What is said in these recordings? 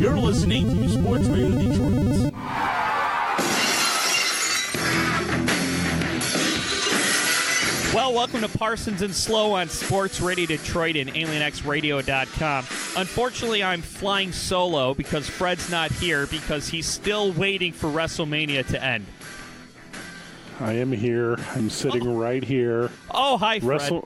You're listening to Sports Radio Detroit. Well, welcome to Parsons and Slow on Sports Radio Detroit and AlienXRadio.com. Unfortunately, I'm flying solo because Fred's not here because he's still waiting for Wrestlemania to end. I am here. I'm sitting right here. Oh, hi, Fred.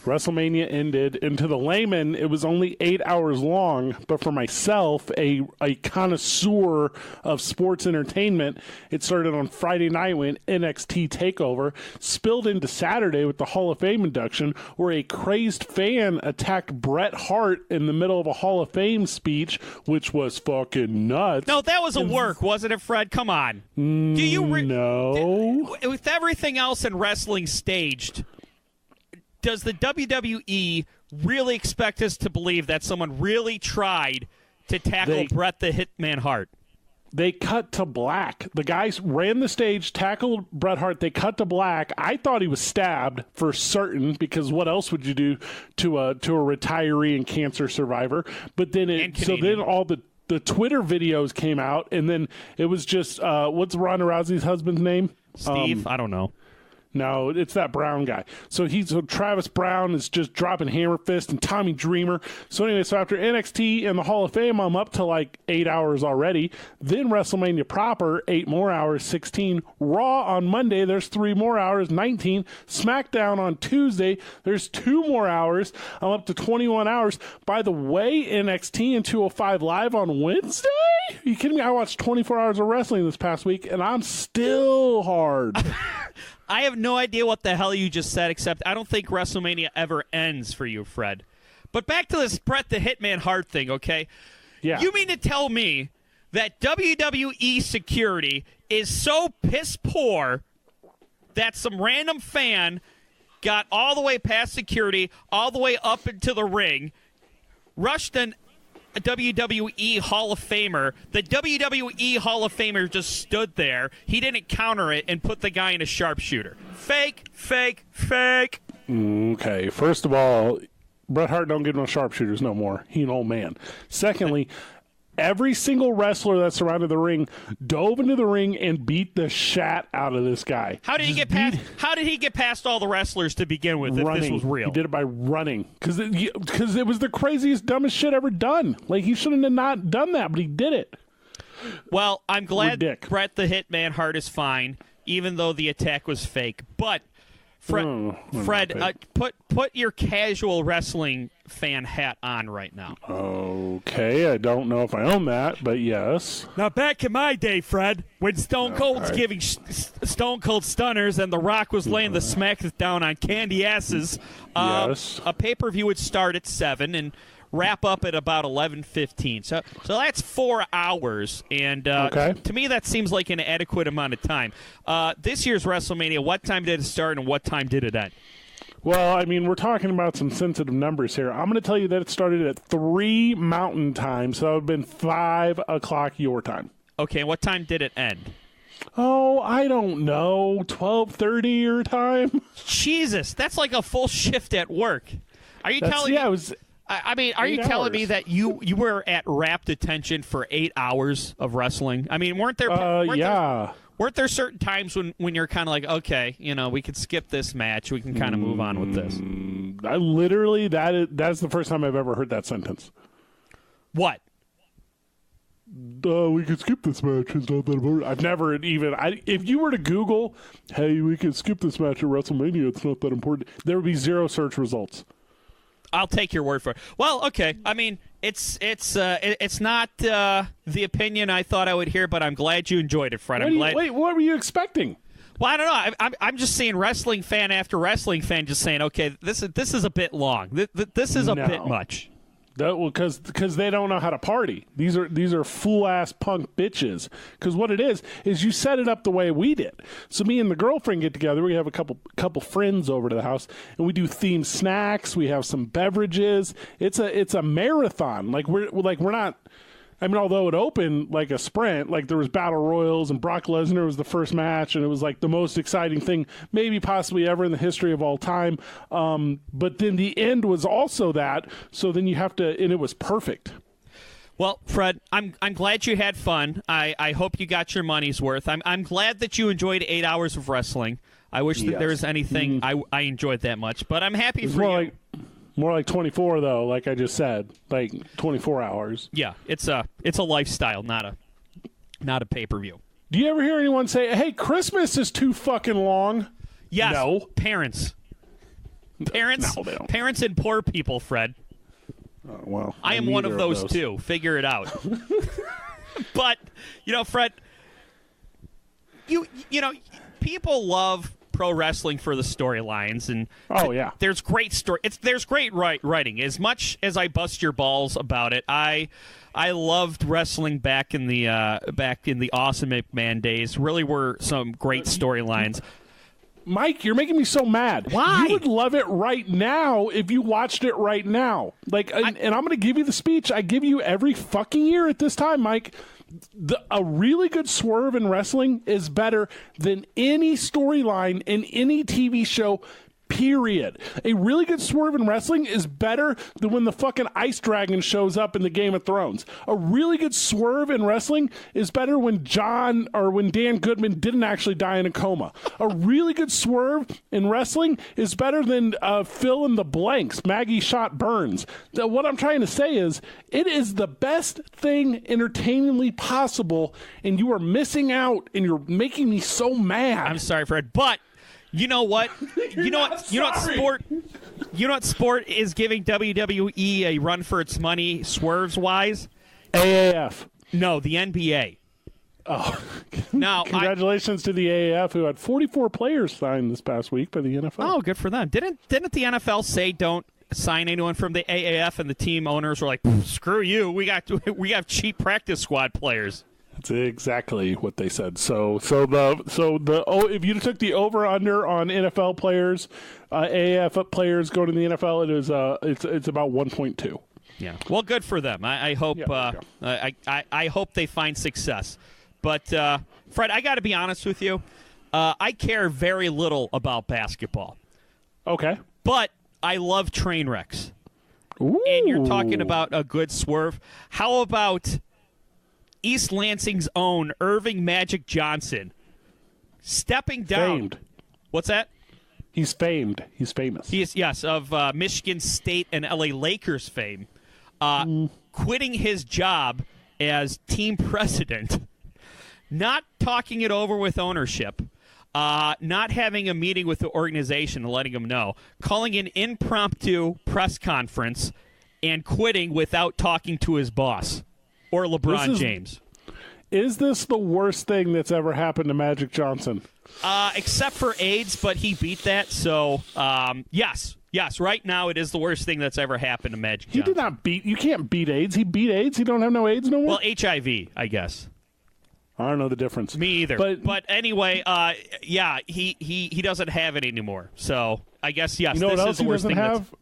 WrestleMania ended, and to the layman, it was only 8 hours long. But for myself, a connoisseur of sports entertainment, it started on Friday night when NXT TakeOver spilled into Saturday with the Hall of Fame induction, where a crazed fan attacked Bret Hart in the middle of a Hall of Fame speech, which was fucking nuts. No, that was a work, wasn't it, Fred? Come on. No. With everything else in wrestling staged, does the WWE really expect us to believe that someone really tried to tackle Bret the Hitman Hart? They cut to black. The guys ran the stage, tackled Bret Hart. They cut to black. I thought he was stabbed for certain, because what else would you do to a retiree and cancer survivor? But then all the Twitter videos came out, and then it was just what's Ronda Rousey's husband's name? Steve. I don't know. No, it's that Brown guy. So Travis Brown is just dropping hammer fist, and Tommy Dreamer. So anyway, after NXT and the Hall of Fame, I'm up to like 8 hours already. Then WrestleMania proper, 8 more hours, 16. Raw on Monday, there's 3 more hours, 19. SmackDown on Tuesday, there's 2 more hours. I'm up to 21 hours. By the way, NXT and 205 Live on Wednesday? Are you kidding me? I watched 24 hours of wrestling this past week, and I'm still hard. I have no idea what the hell you just said, except I don't think WrestleMania ever ends for you, Fred. But back to this Bret the Hitman Hart thing, okay? Yeah. You mean to tell me that WWE security is so piss poor that some random fan got all the way past security, all the way up into the ring, rushed a WWE Hall of Famer. The WWE Hall of Famer just stood there. He didn't counter it and put the guy in a sharpshooter. Fake, fake, fake. Okay, first of all, Bret Hart don't get no sharpshooters no more. He an old man. Secondly, every single wrestler that surrounded the ring dove into the ring and beat the shat out of this guy. How did he get past all the wrestlers to begin with? Running. If this was real, he did it by running because it was the craziest, dumbest shit ever done. Like, he shouldn't have not done that, but he did it. Well, I'm glad Bret the Hitman Hart is fine, even though the attack was fake. But Fred, put your casual wrestling fan hat on right now. Okay, I don't know if I own that, but yes. Now, back in my day, Fred, when Stone Cold's giving Stone Cold stunners and The Rock was laying the smack down on candy asses, yes. A pay-per-view would start at 7 and wrap up at about 11:15. So that's 4 hours, and to me that seems like an adequate amount of time. This year's WrestleMania, what time did it start and what time did it end? Well, I mean, we're talking about some sensitive numbers here. I'm going to tell you that it started at 3 Mountain Time, so it would have been 5 o'clock your time. Okay, and what time did it end? Oh, I don't know, 12:30 your time? Jesus, that's like a full shift at work. Are you telling me? Yeah, it was... I mean, are you telling me that you were at rapt attention for 8 hours of wrestling? I mean, weren't there certain times when you're kind of like, okay, we could skip this match, we can kind of move on with this? I literally, that's the first time I've ever heard that sentence. What? We could skip this match. It's not that important. I've never even. If you were to Google, hey, we could skip this match at WrestleMania, it's not that important, there would be 0 search results. I'll take your word for it. Well, okay. I mean, it's not the opinion I thought I would hear, but I'm glad you enjoyed it, Fred. Wait, what were you expecting? Well, I don't know. I'm just seeing wrestling fan after wrestling fan just saying, okay, this is a bit long. This is a bit much. Because they don't know how to party. These are fool-ass punk bitches. Because what it is you set it up the way we did. So me and the girlfriend get together. We have a couple friends over to the house, and we do themed snacks. We have some beverages. It's a marathon. We're not. I mean, although it opened like a sprint, like there was battle royals and Brock Lesnar was the first match, and it was like the most exciting thing maybe possibly ever in the history of all time. But then the end was also that. So then you have to, and it was perfect. Well, Fred, I'm glad you had fun. I hope you got your money's worth. I'm glad that you enjoyed 8 hours of wrestling. I wish that there was anything I enjoyed that much, but I'm happy for you. More like 24 though, like I just said, like 24 hours. Yeah, it's a lifestyle, not a pay-per-view. Do you ever hear anyone say, "Hey, Christmas is too fucking long"? Yes. No. Parents. No, they don't. Parents and poor people, Fred. Well, I am one of those too. Figure it out. But, Fred, you know, people love pro wrestling for the storylines, and there's great there's great writing. As much as I bust your balls about it, I loved wrestling back in the awesome McMahon days. Really were some great storylines. Mike, you're making me so mad. Why? You would love it right now if you watched it right now. And I'm going to give you the speech I give you every fucking year at this time, Mike. A really good swerve in wrestling is better than any storyline in any TV show, period. A really good swerve in wrestling is better than when the fucking ice dragon shows up in the Game of Thrones. A really good swerve in wrestling is better when Dan Goodman didn't actually die in a coma. A really good swerve in wrestling is better than fill in the blanks. Maggie shot Burns. What I'm trying to say is it is the best thing entertainingly possible, and you are missing out, and you're making me so mad. I'm sorry, Fred, but you know what? You know what sport is giving WWE a run for its money, swerves wise? AAF. No, the NBA. Oh, now congratulations to the AAF, who had 44 players signed this past week by the NFL. Oh, good for them. Didn't the NFL say don't sign anyone from the AAF, and the team owners were like, "Screw you, we have cheap practice squad players." That's exactly what they said. So if you took the over under on NFL players, AAF players going to the NFL, it's about 1.2. Yeah. Well, good for them. I hope I hope they find success. But Fred, I got to be honest with you. I care very little about basketball. Okay. But I love train wrecks. Ooh. And you're talking about a good swerve. How about East Lansing's own Irving Magic Johnson stepping down? Famed. What's that? He's famed. He's famous. He is, yes, of Michigan State and LA Lakers fame. Quitting his job as team president, not talking it over with ownership, not having a meeting with the organization and letting them know, calling an impromptu press conference, and quitting without talking to his boss. Or LeBron James. Is this the worst thing that's ever happened to Magic Johnson? Except for AIDS, but he beat that. So, yes. Right now, it is the worst thing that's ever happened to Magic Johnson. He did not beat. You can't beat AIDS. He beat AIDS. He don't have no AIDS no more. Well, HIV, I guess. I don't know the difference. Me either. But anyway, he doesn't have it anymore. So I guess yes. You know this what else is the he worst doesn't thing. have?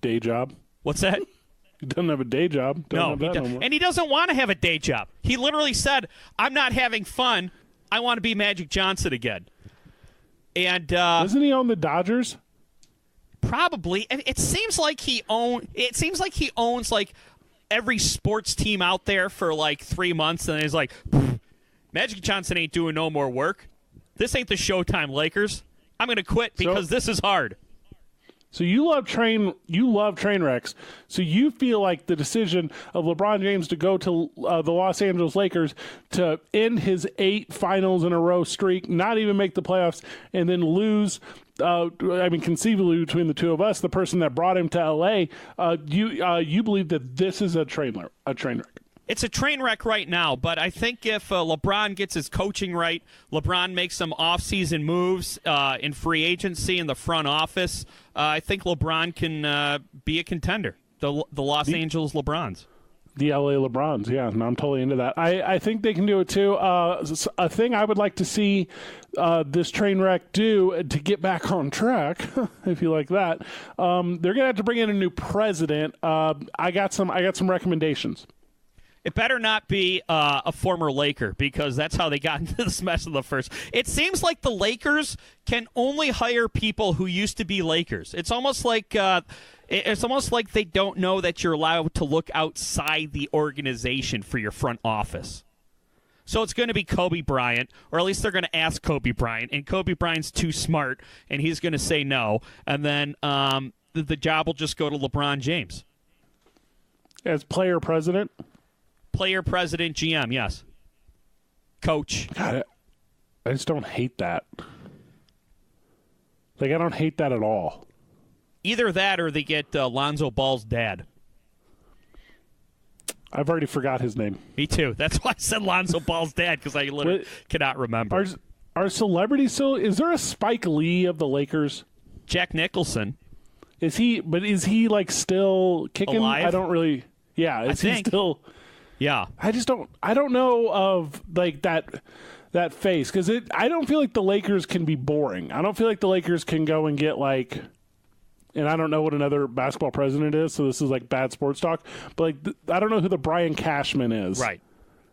Day job. What's that? He doesn't have a day job. No, and he doesn't want to have a day job. He literally said, "I'm not having fun. I want to be Magic Johnson again." And doesn't he own the Dodgers? Probably. It seems like he owns like every sports team out there for like 3 months, and he's like, "Magic Johnson ain't doing no more work. This ain't the Showtime Lakers. I'm going to quit because this is hard." So you love train wrecks. So you feel like the decision of LeBron James to go to the Los Angeles Lakers to end his 8 finals in a row streak, not even make the playoffs, and then lose. Conceivably between the two of us, the person that brought him to L.A. You believe that this is a train wreck. It's a train wreck right now, but I think if LeBron gets his coaching right, LeBron makes some off-season moves in free agency in the front office, I think LeBron can be a contender. The Los Angeles LeBrons. The LA LeBrons, yeah. No, I'm totally into that. I think they can do it too. A thing I would like to see this train wreck do to get back on track, if you like that, they're going to have to bring in a new president. I got some recommendations. It better not be a former Laker, because that's how they got into this mess in the first. It seems like the Lakers can only hire people who used to be Lakers. It's almost like It's almost like they don't know that you're allowed to look outside the organization for your front office. So it's going to be Kobe Bryant, or at least they're going to ask Kobe Bryant, and Kobe Bryant's too smart, and he's going to say no, and then the job will just go to LeBron James. As player president? Player president, GM, yes. Coach. God, I just don't hate that. Like, I don't hate that at all. Either that or they get Lonzo Ball's dad. I've already forgot his name. Me too. That's why I said Lonzo Ball's dad, because I literally cannot remember. Are celebrities still... Is there a Spike Lee of the Lakers? Jack Nicholson. Is he like still kicking? Alive? I don't really... Yeah, is he still... Yeah. I don't know of like that face, because I don't feel like the Lakers can be boring. I don't feel like the Lakers can go and get like... And I don't know what another basketball president is, so this is like bad sports talk. But like, I don't know who the Brian Cashman is. Right.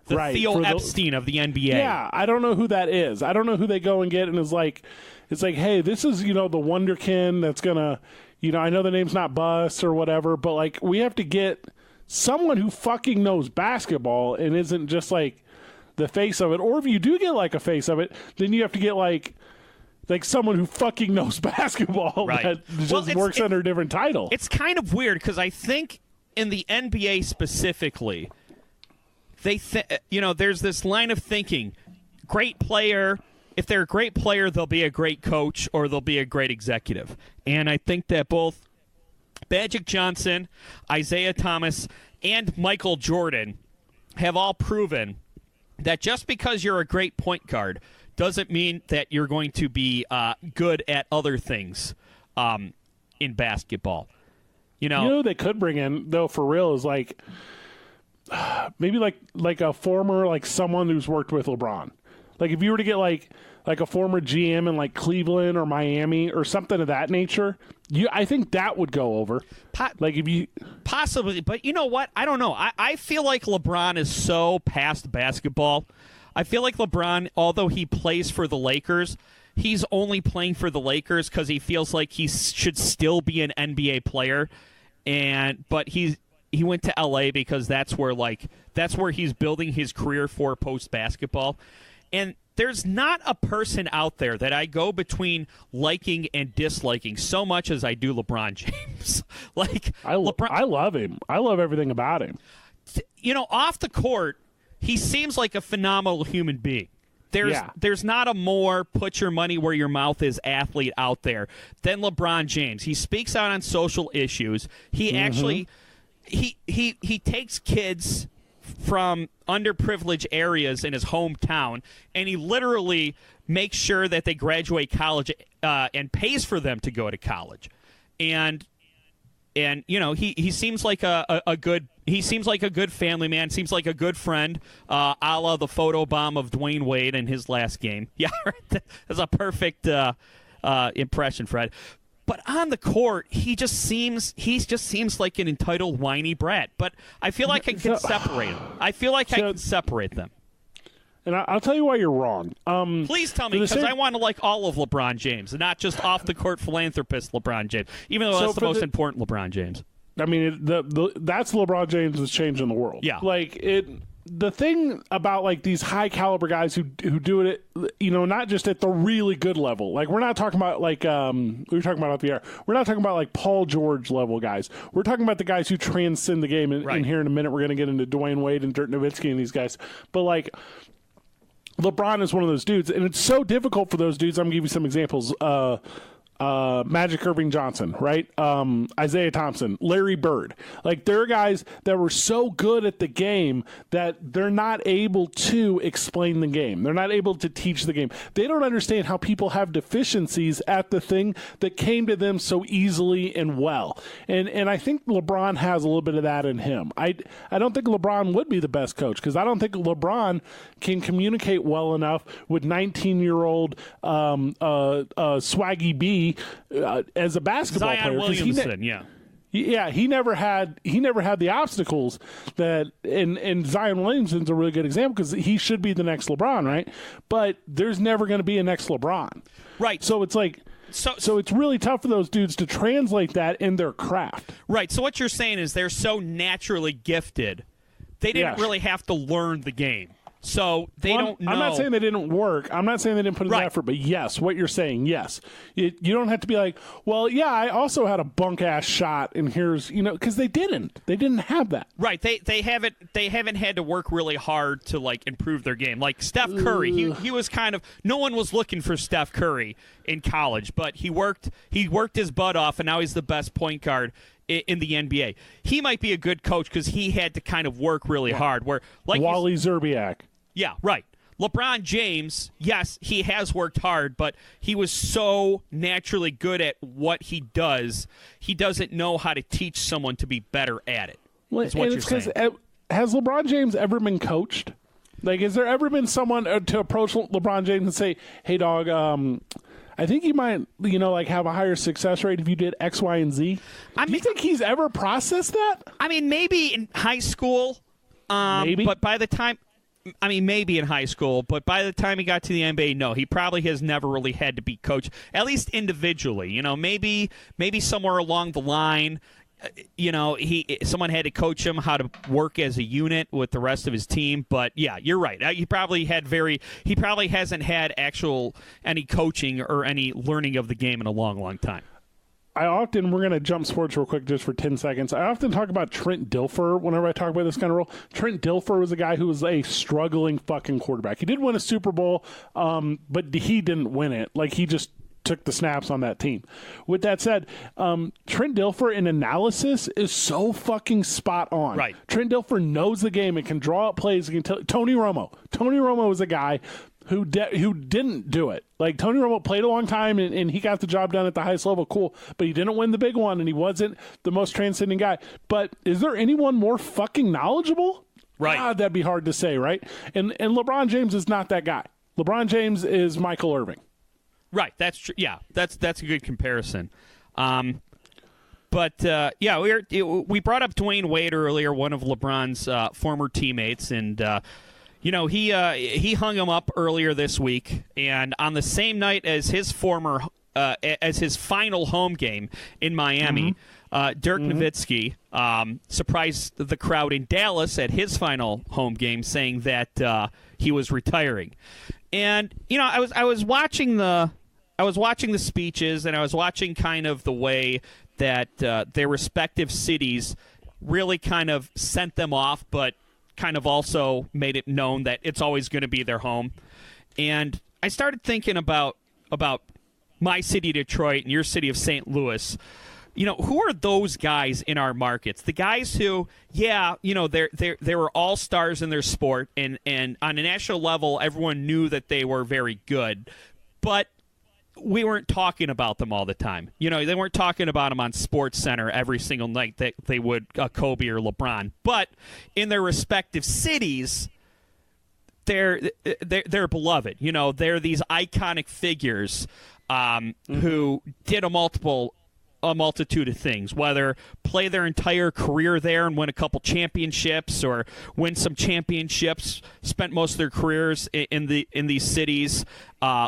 The Theo Epstein of the NBA. Yeah, I don't know who that is. I don't know who they go and get, and it's like, hey, this is, the wonderkin that's gonna, I know the name's not Bus or whatever, but like, we have to get someone who fucking knows basketball and isn't just like the face of it. Or if you do get like a face of it, then you have to get like someone who fucking knows basketball, right, that just works under a different title. It's kind of weird because I think in the NBA specifically, there's this line of thinking: great player. If they're a great player, they'll be a great coach or they'll be a great executive. And I think that both Magic Johnson, Isaiah Thomas, and Michael Jordan have all proven that just because you're a great point guard doesn't mean that you're going to be good at other things in basketball. They could bring in, though, for real, is like maybe like a former, like someone who's worked with LeBron. Like if you were to get like a former GM in like Cleveland or Miami or something of that nature, I think that would go over. Like if you possibly, but you know what? I don't know. I feel like LeBron is so past basketball. I feel like LeBron, although he plays for the Lakers, he's only playing for the Lakers because he feels like he should still be an NBA player. But he went to LA because that's where he's building his career for post basketball. And there's not a person out there that I go between liking and disliking so much as I do LeBron James. I love him. I love everything about him. Off the court, he seems like a phenomenal human being. There's not a more put your money where your mouth is athlete out there than LeBron James. He speaks out on social issues. He actually he takes kids from underprivileged areas in his hometown, and he literally makes sure that they graduate college and pays for them to go to college. And he seems like a good family man, seems like a good friend, a la the photobomb of Dwayne Wade in his last game. Yeah, that's a perfect impression, Fred. But on the court, he just seems like an entitled, whiny brat. But I feel like I can separate him. I can separate them. And I'll tell you why you're wrong. Please tell me, because I want to like all of LeBron James, and not just off-the-court philanthropist LeBron James, even though that's the most important LeBron James. I mean, that's LeBron James is changing the world. Yeah. The thing about like these high caliber guys who do it, not just at the really good level. Like we're not talking about like we were talking about off the air. We're not talking about like Paul George level guys. We're talking about the guys who transcend the game. And here in a minute, we're going to get into Dwayne Wade and Dirk Nowitzki and these guys. But like LeBron is one of those dudes, and it's so difficult for those dudes. I'm going to give you some examples. Magic Irving Johnson, right? Isaiah Thompson, Larry Bird. Like, there are guys that were so good at the game that they're not able to explain the game. They're not able to teach the game. They don't understand how people have deficiencies at the thing that came to them so easily and well. And I think LeBron has a little bit of that in him. I don't think LeBron would be the best coach because I don't think LeBron can communicate well enough with 19-year-old Swaggy B as a basketball Zion player. Williamson, he never had the obstacles that, and Zion Williamson's a really good example because he should be the next LeBron, right? But there's never going to be a next LeBron, right? So it's like So it's really tough for those dudes to translate that in their craft. Right. So what you're saying is they're so naturally gifted, they didn't really have to learn the game. So they don't know. I'm not saying they didn't work. I'm not saying they didn't put in the effort. But yes, what you're saying, yes. You don't have to be like, well, yeah, I also had a bunk-ass shot, and here's, because they didn't. They didn't have that. Right. They haven't had to work really hard to, like, improve their game. Like Steph Curry, he was kind of – no one was looking for Steph Curry in college, but he worked his butt off, and now he's the best point guard in the NBA. He might be a good coach because he had to kind of work really hard. Where like Wally Zerbiak. Yeah, right. LeBron James, yes, he has worked hard, but he was so naturally good at what he does, he doesn't know how to teach someone to be better at it. Well, and it's because has LeBron James ever been coached? Like, has there ever been someone to approach LeBron James and say, "Hey, dog, I think you might, have a higher success rate if you did X, Y, and Z." Do you think he's ever processed that? I mean, maybe in high school. Maybe, but by the time. Maybe in high school, but by the time he got to the NBA, no, he probably has never really had to be coached, at least individually. Maybe somewhere along the line, someone had to coach him how to work as a unit with the rest of his team. But yeah, you're right. He probably hasn't had any coaching or any learning of the game in a long, long time. We're going to jump sports real quick just for 10 seconds. I often talk about Trent Dilfer whenever I talk about this kind of role. Trent Dilfer was a guy who was a struggling fucking quarterback. He did win a Super Bowl, but he didn't win it. Like, he just took the snaps on that team. With that said, Trent Dilfer in analysis is so fucking spot on. Right. Trent Dilfer knows the game and can draw up plays. Tony Romo was a guy who didn't do it. Like, Tony Romo played a long time, and he got the job done at the highest level. Cool. But he didn't win the big one, and he wasn't the most transcending guy. But is there anyone more fucking knowledgeable? Right. God, that'd be hard to say, right? And LeBron James is not that guy. LeBron James is Michael Irving. Right. That's true. Yeah, that's a good comparison. We brought up Dwyane Wade earlier, one of LeBron's former teammates, and he hung him up earlier this week, and on the same night as his final home game in Miami, Dirk Nowitzki surprised the crowd in Dallas at his final home game, saying that he was retiring. And I was watching the speeches, and I was watching kind of the way that their respective cities really kind of sent them off, but kind of also made it known that it's always going to be their home. And I started thinking about my city, Detroit, and your city of St. Louis. Who are those guys in our markets? The guys who, they were all stars in their sport, and on a national level, everyone knew that they were very good, but we weren't talking about them all the time. They weren't talking about them on Sports Center every single night that they would Kobe or LeBron. But in their respective cities, they're beloved. They're these iconic figures who did a multitude of things, whether play their entire career there and win a couple championships, or win some championships, spent most of their careers in these cities,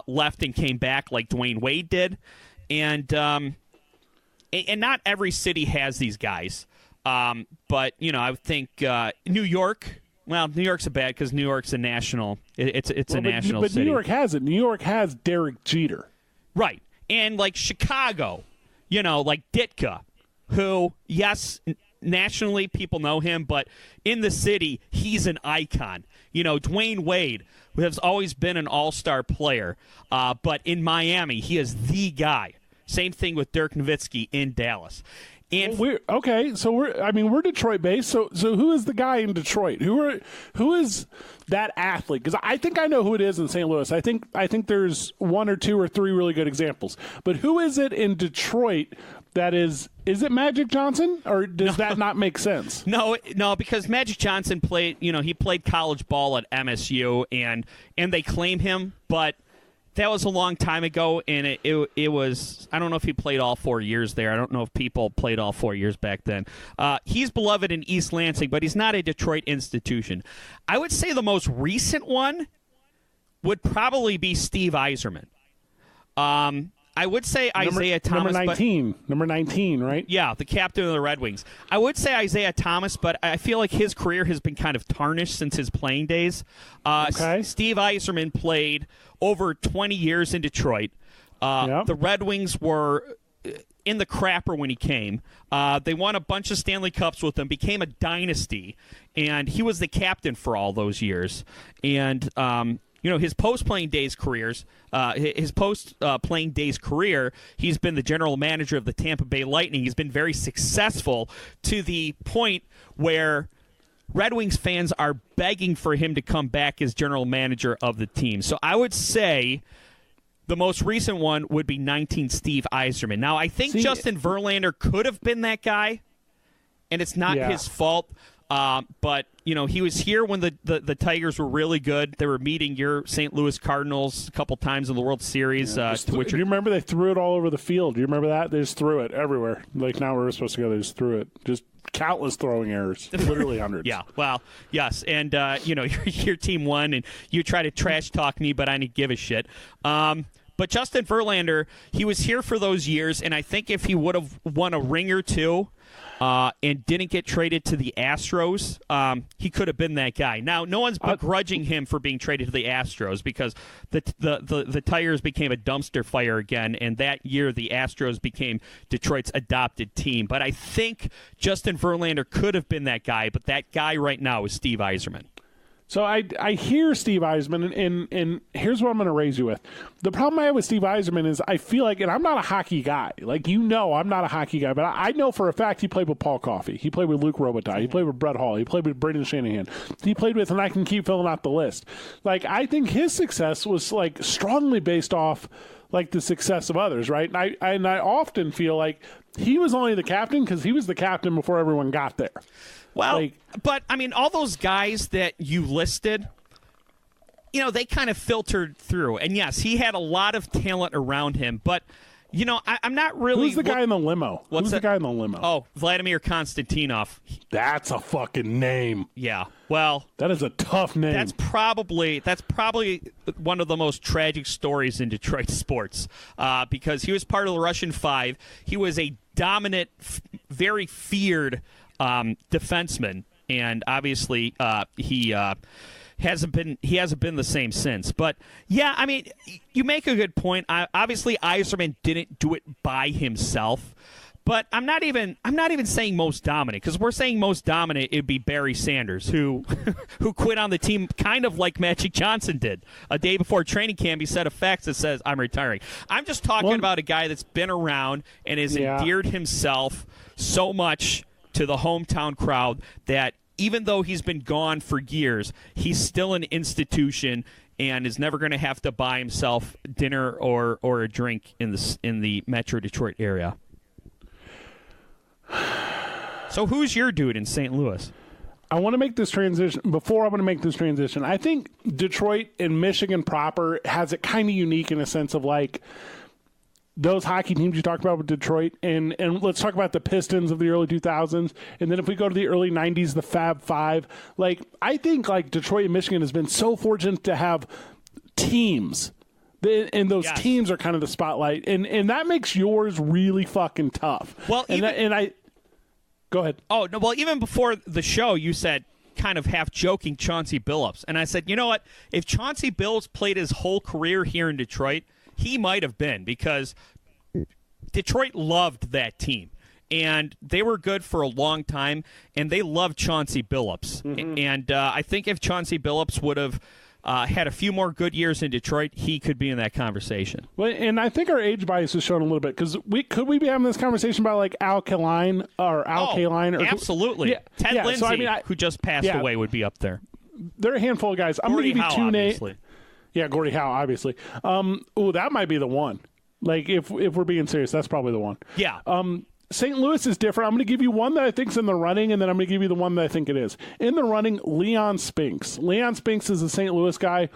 left and came back like Dwyane Wade did. And not every city has these guys. But, I would think New York. Well, New York's bad because New York's a national. It's a national city. But New York has it. New York has Derek Jeter. Right. And like Chicago, like Ditka, who, yes, nationally people know him, but in the city, he's an icon. Dwyane Wade has always been an all-star player, but in Miami, he is the guy. Same thing with Dirk Nowitzki in Dallas. And we're Detroit based. So who is the guy in Detroit? Who is that athlete? Because I think I know who it is in St. Louis. I think there's one or two or three really good examples. But who is it in Detroit that is it Magic Johnson, or does that not make sense? No, because Magic Johnson played. He played college ball at MSU, and they claim him, but that was a long time ago, and it was, I don't know if he played all 4 years there. I don't know if people played all 4 years back then. He's beloved in East Lansing, but he's not a Detroit institution. I would say the most recent one would probably be Steve Yzerman. I would say Isaiah Thomas. Number 19, right? Yeah, the captain of the Red Wings. I would say Isaiah Thomas, but I feel like his career has been kind of tarnished since his playing days. Okay. Steve Yzerman played over 20 years in Detroit. Yep. The Red Wings were in the crapper when he came. They won a bunch of Stanley Cups with him, became a dynasty, and he was the captain for all those years. And his post-playing days career, he's been the general manager of the Tampa Bay Lightning. He's been very successful to the point where Red Wings fans are begging for him to come back as general manager of the team. So I would say the most recent one would be 19 Steve Yzerman. Now, I think Justin Verlander could have been that guy, and it's not his fault. But, he was here when the Tigers were really good. They were meeting your St. Louis Cardinals a couple times in the World Series. Do you remember they threw it all over the field? Do you remember that? They just threw it everywhere. Like now we're supposed to go, they just threw it. Just countless throwing errors. Literally hundreds. Yeah, well, yes. And, your team won, and you try to trash talk me, but I didn't give a shit. But Justin Verlander, he was here for those years, and I think if he would have won a ring or two and didn't get traded to the Astros, he could have been that guy. Now, no one's begrudging him for being traded to the Astros because the Tigers became a dumpster fire again, and that year the Astros became Detroit's adopted team. But I think Justin Verlander could have been that guy, but that guy right now is Steve Yzerman. So I hear Steve Yzerman, and here's what I'm going to raise you with. The problem I have with Steve Yzerman is I feel like, and I'm not a hockey guy. Like, I'm not a hockey guy, but I know for a fact he played with Paul Coffey. He played with Luc Robitaille. He played with Brett Hall. He played with Brendan Shanahan. He played with, and I can keep filling out the list. Like, I think his success was, like, strongly based off, like, the success of others, right? And I often feel like he was only the captain because he was the captain before everyone got there. Well, but, I mean, all those guys that you listed, they kind of filtered through. And, yes, he had a lot of talent around him. But, I'm not really... Who's the guy in the limo? Who's the guy in the limo? Oh, Vladimir Konstantinov. That's a fucking name. Yeah, well... That is a tough name. That's probably one of the most tragic stories in Detroit sports because he was part of the Russian Five. He was a dominant, very feared... defenseman, and obviously he hasn't been the same since. But yeah, I mean, you make a good point. Obviously, Yzerman didn't do it by himself. But I'm not even saying most dominant, because we're saying most dominant, it'd be Barry Sanders, who quit on the team kind of like Magic Johnson did. A day before training camp, he said a fax that says, I'm retiring. I'm just talking about a guy that's been around and has endeared himself so much to the hometown crowd that even though he's been gone for years, he's still an institution and is never going to have to buy himself dinner or a drink in the Metro Detroit area. So who's your dude in St. Louis? I want to make this transition. Before I'm going to make this transition, I think Detroit and Michigan proper has it kind of unique in a sense of like those hockey teams you talked about with Detroit, and let's talk about the Pistons of the early 2000s, and then if we go to the early 90s, the Fab Five. Like, I think like Detroit and Michigan has been so fortunate to have teams, and those teams are kind of the spotlight, and that makes yours really fucking tough. Well, go ahead. Oh no, well, even before the show, you said kind of half joking Chauncey Billups, and I said, you know what? If Chauncey Billups played his whole career here in Detroit, he might have been, because Detroit loved that team. And they were good for a long time, and they loved Chauncey Billups. Mm-hmm. And I think if Chauncey Billups would have had a few more good years in Detroit, he could be in that conversation. Well, and I think our age bias is shown a little bit, because could we be having this conversation about like Al Kaline or Al Kaline? Absolutely. Ted Lindsay, so, who just passed away, would be up there. There are a handful of guys. I'm going to give you two names. Yeah, Gordie Howe, obviously. That might be the one. Like, if we're being serious, that's probably the one. Yeah. St. Louis is different. I'm going to give you one that I think is in the running, and then I'm going to give you the one that I think it is. In the running, Leon Spinks. Leon Spinks is a St. Louis guy,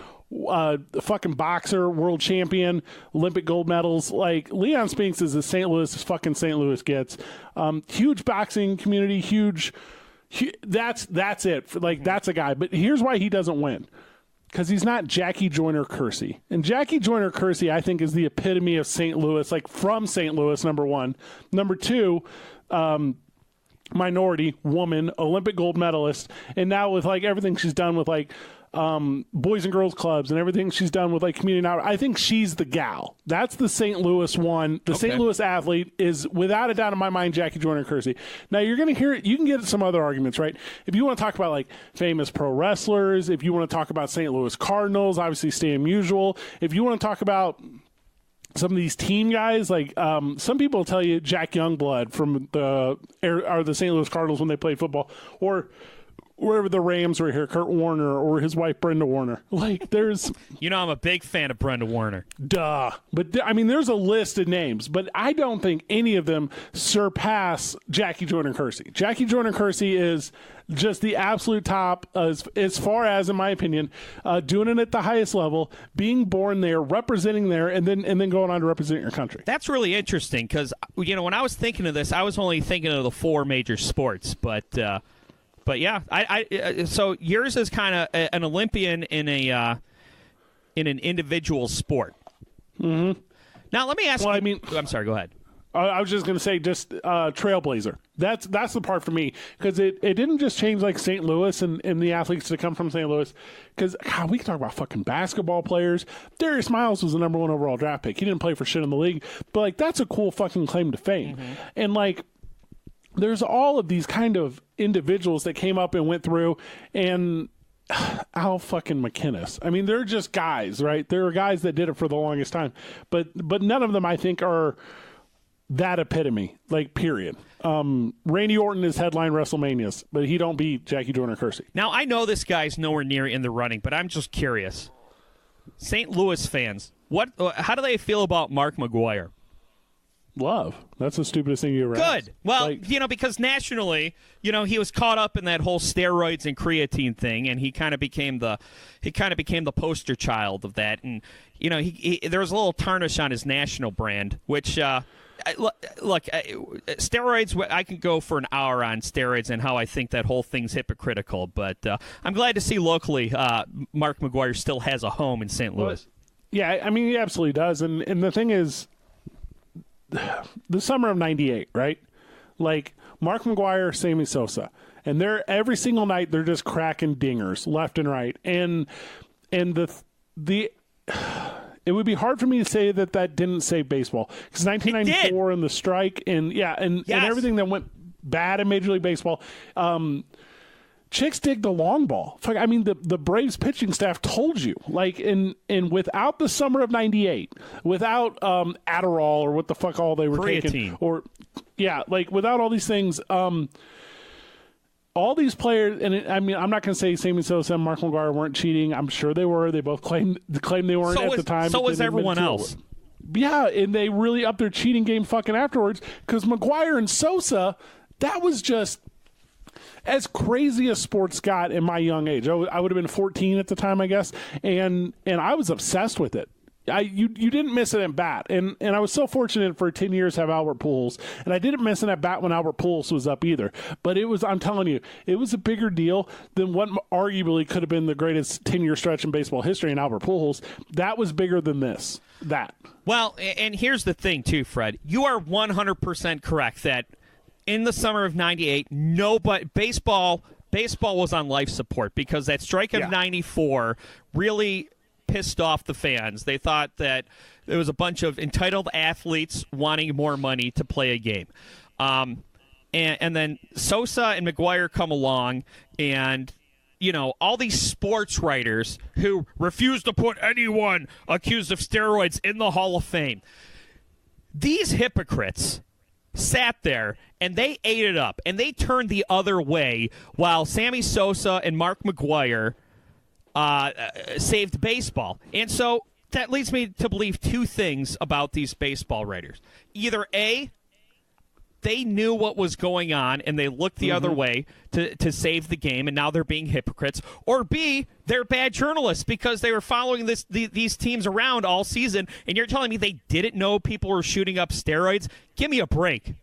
fucking boxer, world champion, Olympic gold medals. Like, Leon Spinks is as St. Louis as fucking St. Louis gets. Huge boxing community, huge. That's it. Like, that's a guy. But here's why he doesn't win. because he's not Jackie Joyner-Kersee. And Jackie Joyner-Kersee, I think, is the epitome of St. Louis, like from St. Louis, number one. Number two, minority, woman, Olympic gold medalist. And now with like everything she's done with like boys and girls clubs and everything she's done with like community outreach, I think she's the gal. That's the St. Louis one. The St. Louis athlete is without a doubt in my mind Jackie Joyner-Kersee. Now you're going to hear it. You can get some other arguments, right? If you want to talk about like famous pro wrestlers, if you want to talk about St. Louis Cardinals, obviously Stan Musial. If you want to talk about some of these team guys, like some people tell you Jack Youngblood from the St. Louis Cardinals when they played football, or wherever the Rams were here, Kurt Warner or his wife Brenda Warner. Like there's, I'm a big fan of Brenda Warner. Duh. But I mean, there's a list of names, but I don't think any of them surpass Jackie Joyner-Kersee. Jackie Joyner-Kersee is just the absolute top as far as, in my opinion, doing it at the highest level, being born there, representing there, and then going on to represent your country. That's really interesting because, when I was thinking of this, I was only thinking of the four major sports, but yeah, so yours is kind of an Olympian in an individual sport. Mm-hmm. Now let me ask you. I'm sorry. Go ahead. I was just going to say, just trailblazer. That's the part for me, because it didn't just change like St. Louis and the athletes that come from St. Louis. Because we can talk about fucking basketball players. Darius Miles was the number 1 overall draft pick. He didn't play for shit in the league, but like that's a cool fucking claim to fame. Mm-hmm. And like, there's all of these kind of individuals that came up and went through, and Al fucking McInnes. I mean, they're just guys, right? There are guys that did it for the longest time, but none of them, I think, are that epitome, like, period. Randy Orton is headline WrestleManias, but he don't beat Jackie Joyner-Kersee. Now, I know this guy's nowhere near in the running, but I'm just curious. St. Louis fans, how do they feel about Mark McGwire? Love. That's the stupidest thing you ever asked. Good. Well, because nationally, he was caught up in that whole steroids and creatine thing, and he kind of became the poster child of that. And there was a little tarnish on his national brand, which look, steroids. I can go for an hour on steroids and how I think that whole thing's hypocritical. But I'm glad to see locally, Mark McGwire still has a home in St. Louis. Yeah, I mean, he absolutely does. And the thing is, the summer of '98, right? Like Mark McGwire, Sammy Sosa, and they're every single night they're just cracking dingers left and right, and the it would be hard for me to say that didn't save baseball, because 1994 and the strike and everything that went bad in Major League Baseball. Chicks dig the long ball. I mean, the Braves pitching staff told you, like, and without the summer of '98, without Adderall or what the fuck all they were taking, or without all these things, all these players, and I'm not going to say Sammy Sosa and Mark McGwire weren't cheating. I'm sure they were. They both claimed they weren't at the time. So was everyone else. Yeah, and they really upped their cheating game fucking afterwards, because McGwire and Sosa, that was just as crazy as sports got in my young age. I would have been 14 at the time, I guess, and I was obsessed with it. You didn't miss it at bat, and I was so fortunate for 10 years to have Albert Pujols, and I didn't miss it at bat when Albert Pujols was up either. But I'm telling you, it was a bigger deal than what arguably could have been the greatest 10-year stretch in baseball history in Albert Pujols. That was bigger than this. Well, and here's the thing too, Fred. You are 100% correct that in the summer of '98, baseball was on life support, because that strike of '94 really pissed off the fans. They thought that there was a bunch of entitled athletes wanting more money to play a game. And then Sosa and McGwire come along, and all these sports writers who refuse to put anyone accused of steroids in the Hall of Fame. These hypocrites sat there and they ate it up, and they turned the other way while Sammy Sosa and Mark McGwire saved baseball. And so that leads me to believe two things about these baseball writers. Either A, they knew what was going on and they looked the other way to save the game, and now they're being hypocrites. Or B, they're bad journalists because they were following these teams around all season, and you're telling me they didn't know people were shooting up steroids? Give me a break.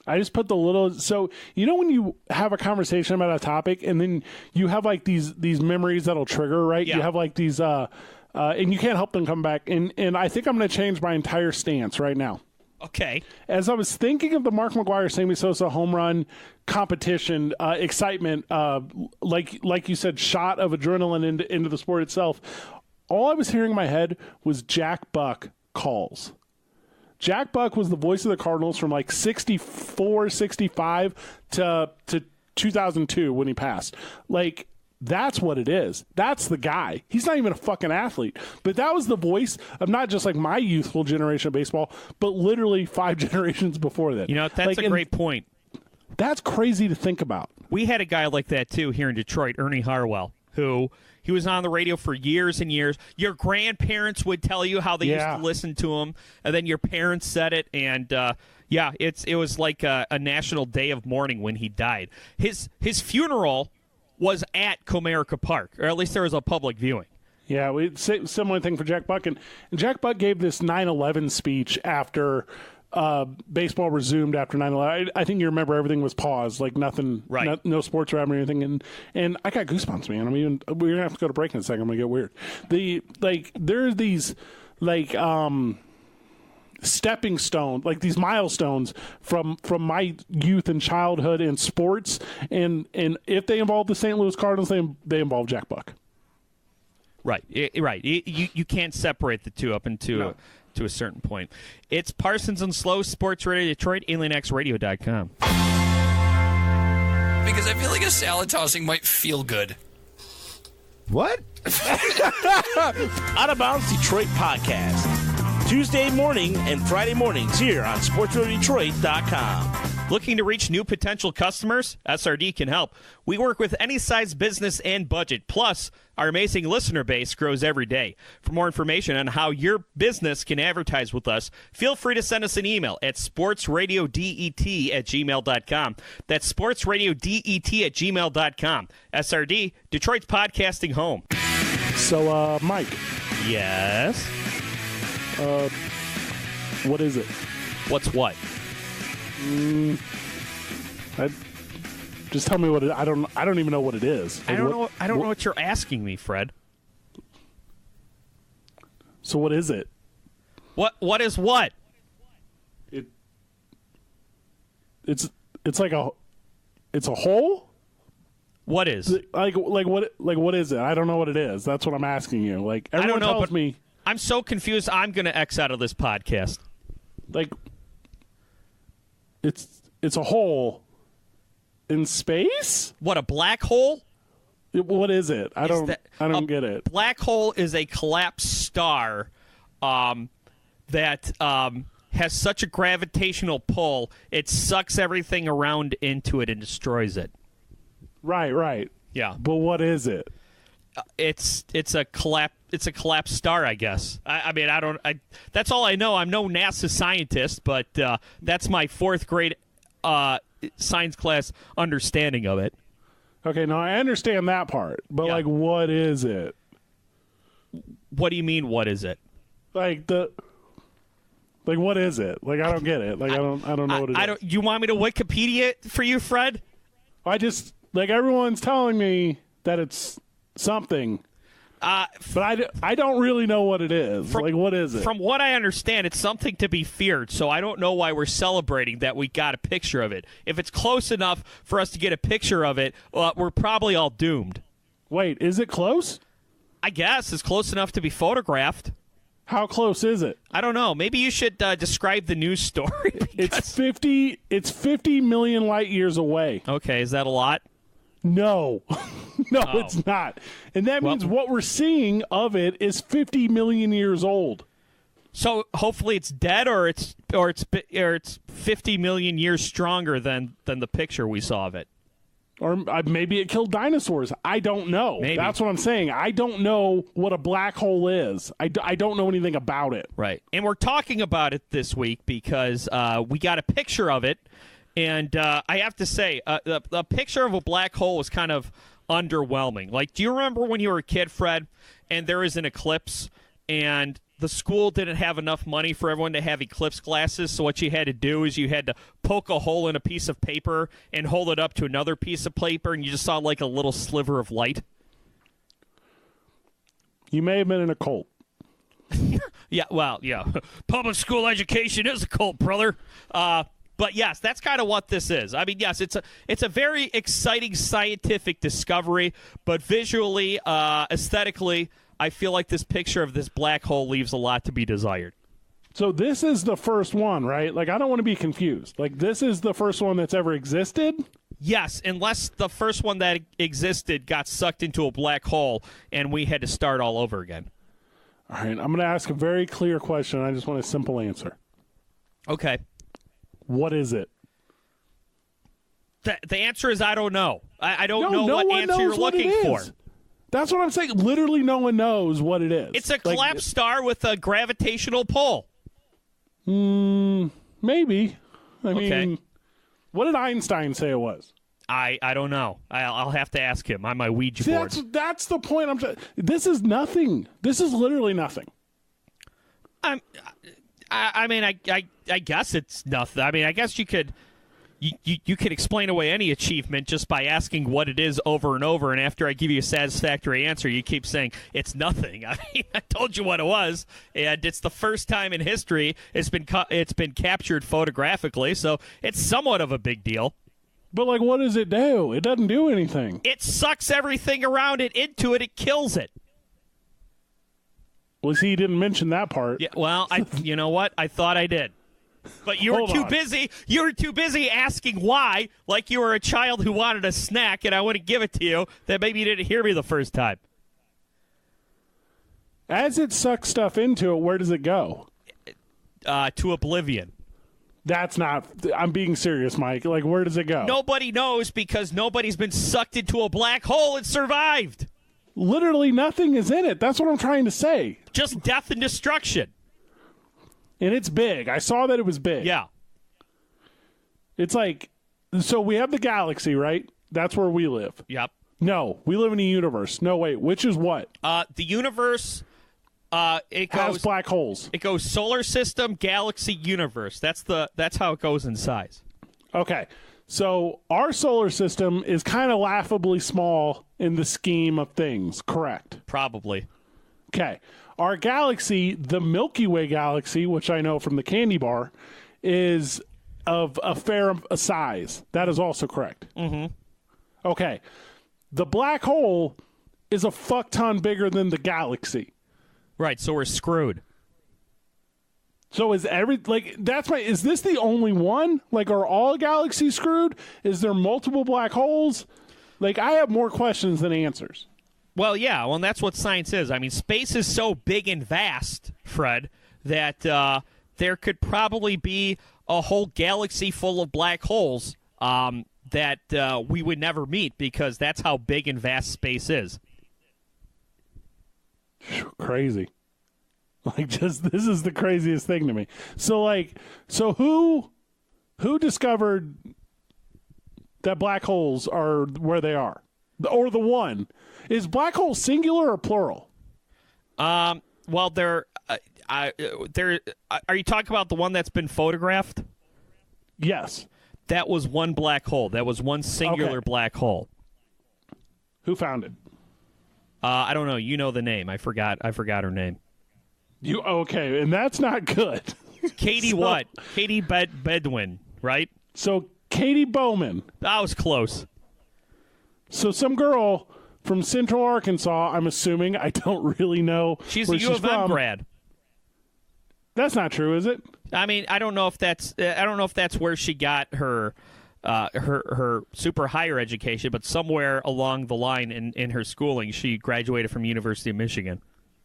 I just put the little, so you know when you have a conversation about a topic and then you have like these memories that'll trigger, right? Yeah. You have like these and you can't help them come back. And I think I'm going to change my entire stance right now. Okay. As I was thinking of the Mark McGwire, Sammy Sosa home run competition, excitement, like you said, shot of adrenaline into the sport itself, all I was hearing in my head was Jack Buck calls. Jack Buck was the voice of the Cardinals from like 64, 65 to 2002 when he passed. Like, that's what it is. That's the guy. He's not even a fucking athlete. But that was the voice of not just like my youthful generation of baseball, but literally 5 generations before that. You know, that's a great point. That's crazy to think about. We had a guy like that, too, here in Detroit, Ernie Harwell, who he was on the radio for years and years. Your grandparents would tell you how they used to listen to him, and then your parents said it, and it was like a national day of mourning when he died. His funeral was at Comerica Park, or at least there was a public viewing. Yeah, similar thing for Jack Buck, and Jack Buck gave this 9/11 speech after baseball resumed after 9/11. I think you remember everything was paused, like nothing, right? No sports were happening or anything, and I got goosebumps, man. We're gonna have to go to break in a second. I'm gonna get weird. There's these stepping stones, like these milestones from my youth and childhood in sports, and if they involve the St. Louis Cardinals, they involve Jack Buck. Right, right. You can't separate the two up into to a certain point. It's Parsons and Slow, Sports Radio Detroit, AlienXRadio.com. Because I feel like a salad tossing might feel good. What? Out of Bounds Detroit podcast. Tuesday morning and Friday mornings here on SportsRadioDetroit.com. Looking to reach new potential customers? SRD can help. We work with any size business and budget. Plus, our amazing listener base grows every day. For more information on how your business can advertise with us, feel free to send us an email at sportsradiodet@gmail.com. That's sportsradiodet@gmail.com. SRD, Detroit's podcasting home. So, Mike. Yes? What is it? What's what? Just tell me what it. I don't even know what it is. I don't know. I don't know what you're asking me, Fred. So what is it? What is what? It's like a hole. What is? Like what is it? I don't know what it is. That's what I'm asking you. Like everyone tells me. I'm so confused. I'm going to X out of this podcast. Like it's a hole in space? What, a black hole? What is it? I don't get it. Black hole is a collapsed star that has such a gravitational pull, it sucks everything around into it and destroys it. Right. Yeah. But what is it? It's a collapsed star, I guess. I mean, that's all I know. I'm no NASA scientist, but that's my 4th grade science class understanding of it. Okay, now I understand that part, but like, what is it? What do you mean? What is it? Like what is it? Like, I don't get it. Like, I don't know what it is. You want me to Wikipedia it for you, Fred? I just, like, everyone's telling me that it's something. But I don't really know what it is. What is it? From what I understand, it's something to be feared, so I don't know why we're celebrating that we got a picture of it. If it's close enough for us to get a picture of it, we're probably all doomed. Wait, is it close? I guess it's close enough to be photographed. How close is it? I don't know. Maybe you should describe the news story. It's 50 million light years away. Okay, is that a lot? No. No, it's not. And that means what we're seeing of it is 50 million years old. So hopefully it's dead, or it's 50 million years stronger than the picture we saw of it. Or maybe it killed dinosaurs. I don't know. Maybe. That's what I'm saying. I don't know what a black hole is. I don't know anything about it. Right. And we're talking about it this week because we got a picture of it. And I have to say, the picture of a black hole was kind of underwhelming. Like, do you remember when you were a kid, Fred, and there was an eclipse, and the school didn't have enough money for everyone to have eclipse glasses, so what you had to do is you had to poke a hole in a piece of paper and hold it up to another piece of paper, and you just saw like a little sliver of light. You may have been in a cult. Yeah, well, yeah. Public school education is a cult, brother. But yes, that's kind of what this is. I mean, yes, it's a very exciting scientific discovery, but visually, aesthetically, I feel like this picture of this black hole leaves a lot to be desired. So this is the first one, right? Like, I don't want to be confused. Like, this is the first one that's ever existed? Yes, unless the first one that existed got sucked into a black hole and we had to start all over again. All right, I'm going to ask a very clear question. I just want a simple answer. Okay. What is it? The answer is I don't know. I don't know what answer you're looking for. That's what I'm saying. Literally no one knows what it is. It's a collapsed star with a gravitational pull. Maybe. I mean, what did Einstein say it was? I don't know. I'll have to ask him on my Ouija board. That's the point. This is nothing. This is literally nothing. I mean, I guess it's nothing. I mean, I guess you could explain away any achievement just by asking what it is over and over, and after I give you a satisfactory answer, you keep saying it's nothing. I mean, I told you what it was, and it's the first time in history it's been captured photographically, so it's somewhat of a big deal. But, like, what does it do? It doesn't do anything. It sucks everything around it into it. It kills it. Well, see, you didn't mention that part. Yeah, well, you know what? I thought I did. But you were too busy. You were too busy asking why, like you were a child who wanted a snack, and I wouldn't give it to you, that maybe you didn't hear me the first time. As it sucks stuff into it, where does it go? To oblivion. That's not... I'm being serious, Mike. Like, where does it go? Nobody knows because nobody's been sucked into a black hole and survived. Literally nothing is in it. That's what I'm trying to say. Just death and destruction. And it's big. I saw that it was big. Yeah. It's like... So we have the galaxy, right? That's where we live. Yep. No, we live in a universe. No, wait. Which is what? The universe... it goes has black holes. It goes solar system, galaxy, universe. That's how it goes in size. Okay. So our solar system is kind of laughably small in the scheme of things, correct? Probably. Okay. Our galaxy, the Milky Way galaxy, which I know from the candy bar, is of a fair size. That is also correct. Mm-hmm. Okay. The black hole is a fuck ton bigger than the galaxy. Right, so we're screwed. So is is this the only one? Like, are all galaxies screwed? Is there multiple black holes? Like, I have more questions than answers. Well, yeah, and that's what science is. I mean, space is so big and vast, Fred, that there could probably be a whole galaxy full of black holes that we would never meet because that's how big and vast space is. Crazy. Like, just this is the craziest thing to me. So who discovered that black holes are where they are? Or the one. Is black hole singular or plural? Well, are you talking about the one that's been photographed? Yes. That was one black hole. That was one singular black hole. Who found it? I don't know. You know the name. I forgot her name. Okay, and that's not good. Katie what? Katie Bedouin, right? So Katie Bouman. That was close. So some girl from Central Arkansas, I'm assuming. I don't really know. She's a U of M grad. That's not true, is it? I mean, I don't know if that's where she got her super higher education, but somewhere along the line in her schooling, she graduated from University of Michigan.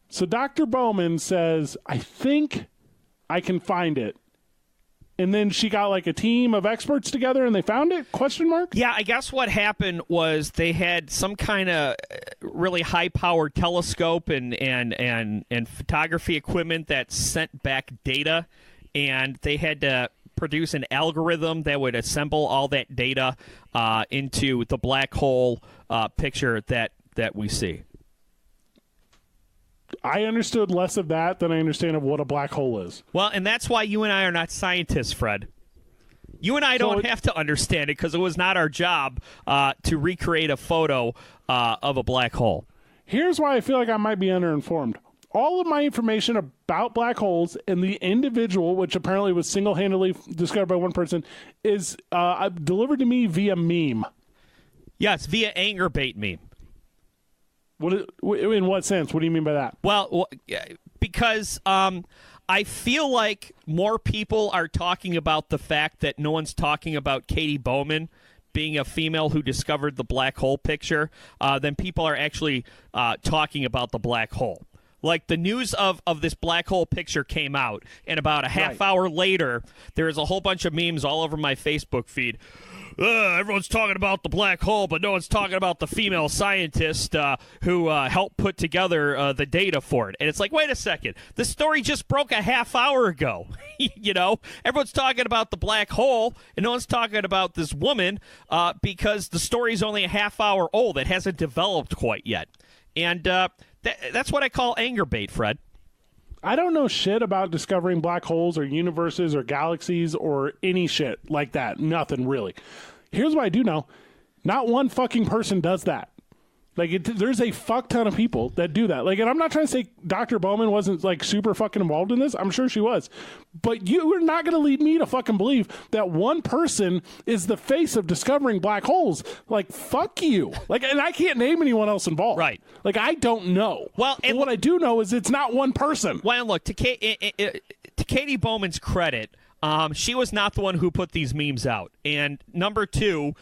So Dr. Bouman says, I think I can find it. And then she got like a team of experts together and they found it? ? Yeah, I guess what happened was they had some kind of really high-powered telescope and photography equipment that sent back data, and they had to produce an algorithm that would assemble all that data into the black hole picture that we see. I understood less of that than I understand of what a black hole is. Well, and that's why you and I are not scientists, Fred. You and I don't have to understand it because it was not our job to recreate a photo of a black hole. Here's why I feel like I might be underinformed. All of my information about black holes and the individual, which apparently was single-handedly discovered by one person, is delivered to me via meme. Yes, via anger bait meme. In what sense? What do you mean by that? Well, because I feel like more people are talking about the fact that no one's talking about Katie Bouman being a female who discovered the black hole picture than people are actually talking about the black hole. Like, the news of this black hole picture came out, and about a half hour later, there is a whole bunch of memes all over my Facebook feed. Everyone's talking about the black hole, but no one's talking about the female scientist who helped put together the data for it. And it's like, wait a second. The story just broke a half hour ago. You know, everyone's talking about the black hole, and no one's talking about this woman because the story's only a half hour old. It hasn't developed quite yet. And that's what I call anger bait, Fred. I don't know shit about discovering black holes or universes or galaxies or any shit like that. Nothing, really. Here's what I do know. Not one fucking person does that. Like, there's a fuck ton of people that do that. Like, and I'm not trying to say Dr. Bouman wasn't, like, super fucking involved in this. I'm sure she was. But you are not going to lead me to fucking believe that one person is the face of discovering black holes. Like, fuck you. Like, and I can't name anyone else involved. Right. Like, I don't know. Well, and what I do know is it's not one person. Well, look, to Katie Bowman's credit, she was not the one who put these memes out. And number two,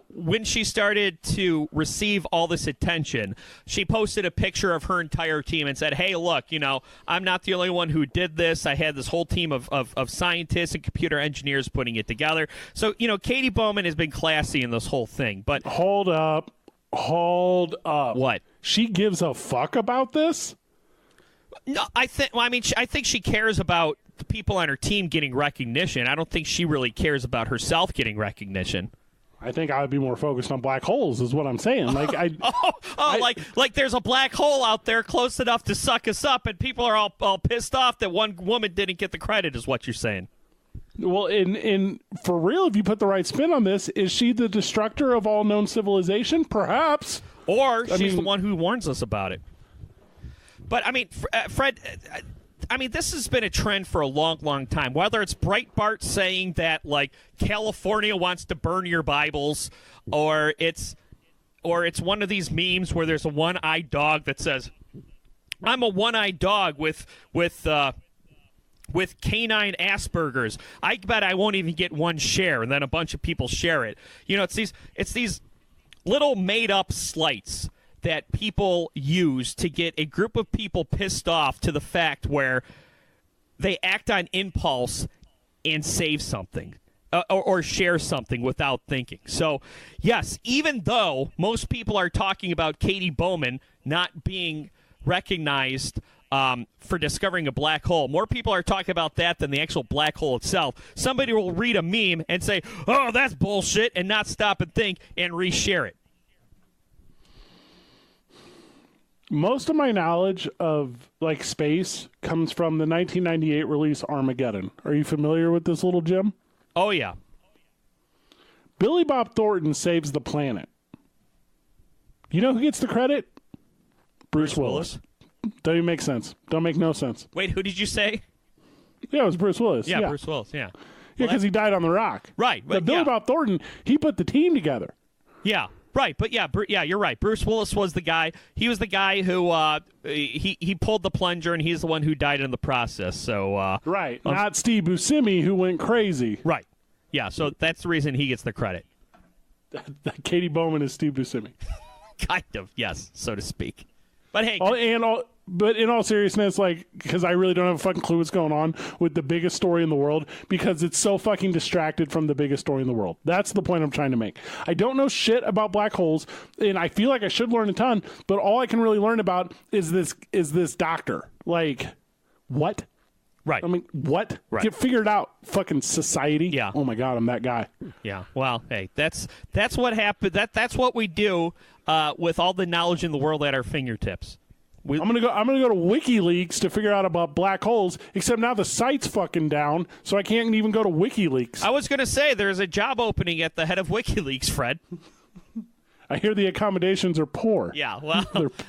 when she started to receive all this attention, she posted a picture of her entire team and said, hey, look, you know, I'm not the only one who did this. I had this whole team of scientists and computer engineers putting it together. So, you know, Katie Bouman has been classy in this whole thing. But Hold up. What? She gives a fuck about this? No, I think she cares about the people on her team getting recognition. I don't think she really cares about herself getting recognition. I think I would be more focused on black holes, is what I'm saying. Like, like there's a black hole out there close enough to suck us up, and people are all pissed off that one woman didn't get the credit, is what you're saying. Well, in for real, if you put the right spin on this, is she the destructor of all known civilization? Perhaps. Or she's the one who warns us about it. But, I mean, Fred, I mean, this has been a trend for a long, long time. Whether it's Breitbart saying that, like, California wants to burn your Bibles, or it's one of these memes where there's a one-eyed dog that says, I'm a one-eyed dog with canine Asperger's. I bet I won't even get one share, and then a bunch of people share it. You know, it's these little made-up slights that people use to get a group of people pissed off to the fact where they act on impulse and save something or share something without thinking. So, yes, even though most people are talking about Katie Bouman not being recognized for discovering a black hole, more people are talking about that than the actual black hole itself. Somebody will read a meme and say, oh, that's bullshit, and not stop and think and reshare it. Most of my knowledge of, like, space comes from the 1998 release Armageddon. Are you familiar with this little gem? Oh, yeah. Billy Bob Thornton saves the planet. You know who gets the credit? Bruce Willis. Don't even make sense. Don't make no sense. Wait, who did you say? Yeah, it was Bruce Willis. Yeah, Bruce Willis, yeah. Yeah, because he died on the rock. Right. But Billy Bob Thornton, he put the team together. Yeah. Right, but yeah, you're right. Bruce Willis was the guy. He was the guy who he pulled the plunger, and he's the one who died in the process. So right, not Steve Buscemi, who went crazy. Right, yeah. So that's the reason he gets the credit. Katie Bouman is Steve Buscemi. Kind of, yes, so to speak. But hey, but in all seriousness, like, because I really don't have a fucking clue what's going on with the biggest story in the world, because it's so fucking distracted from the biggest story in the world. That's the point I'm trying to make. I don't know shit about black holes, and I feel like I should learn a ton, but all I can really learn about is this doctor. Like, what? Right. I mean, what? Right. Get figured out, fucking society. Yeah. Oh my God, I'm that guy. Yeah. Well, hey, that's what happened. That's what we do with all the knowledge in the world at our fingertips. I'm gonna go to WikiLeaks to figure out about black holes. Except now the site's fucking down, so I can't even go to WikiLeaks. I was gonna say there's a job opening at the head of WikiLeaks, Fred. I hear the accommodations are poor. Yeah, well,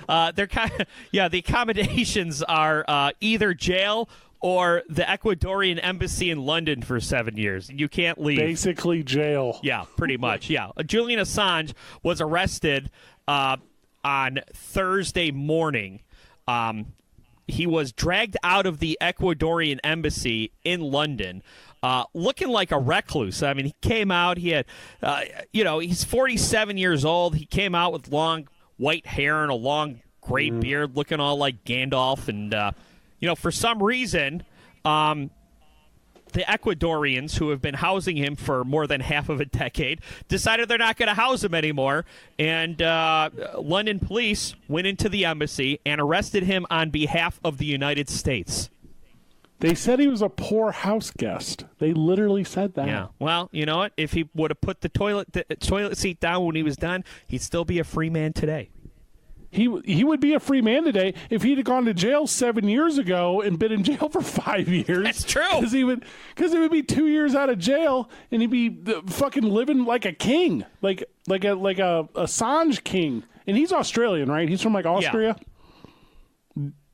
the accommodations are either jail or the Ecuadorian embassy in London for 7 years. You can't leave. Basically jail. Yeah, pretty much. Yeah, Julian Assange was arrested on Thursday morning. He was dragged out of the Ecuadorian embassy in London. Looking like a recluse. I mean, he came out. He had, he's 47 years old. He came out with long white hair and a long gray beard, looking all like Gandalf. And, for some reason, the Ecuadorians, who have been housing him for more than half of a decade, decided they're not going to house him anymore. And London police went into the embassy and arrested him on behalf of the United States. They said he was a poor house guest. They literally said that. Yeah. Well, you know what? If he would have put the toilet seat down when he was done, he'd still be a free man today. He would be a free man today if he'd have gone to jail 7 years ago and been in jail for 5 years. That's true. Because he would be 2 years out of jail and he'd be fucking living like a king, like a Assange king. And he's Australian, right? He's from like Austria. Yeah.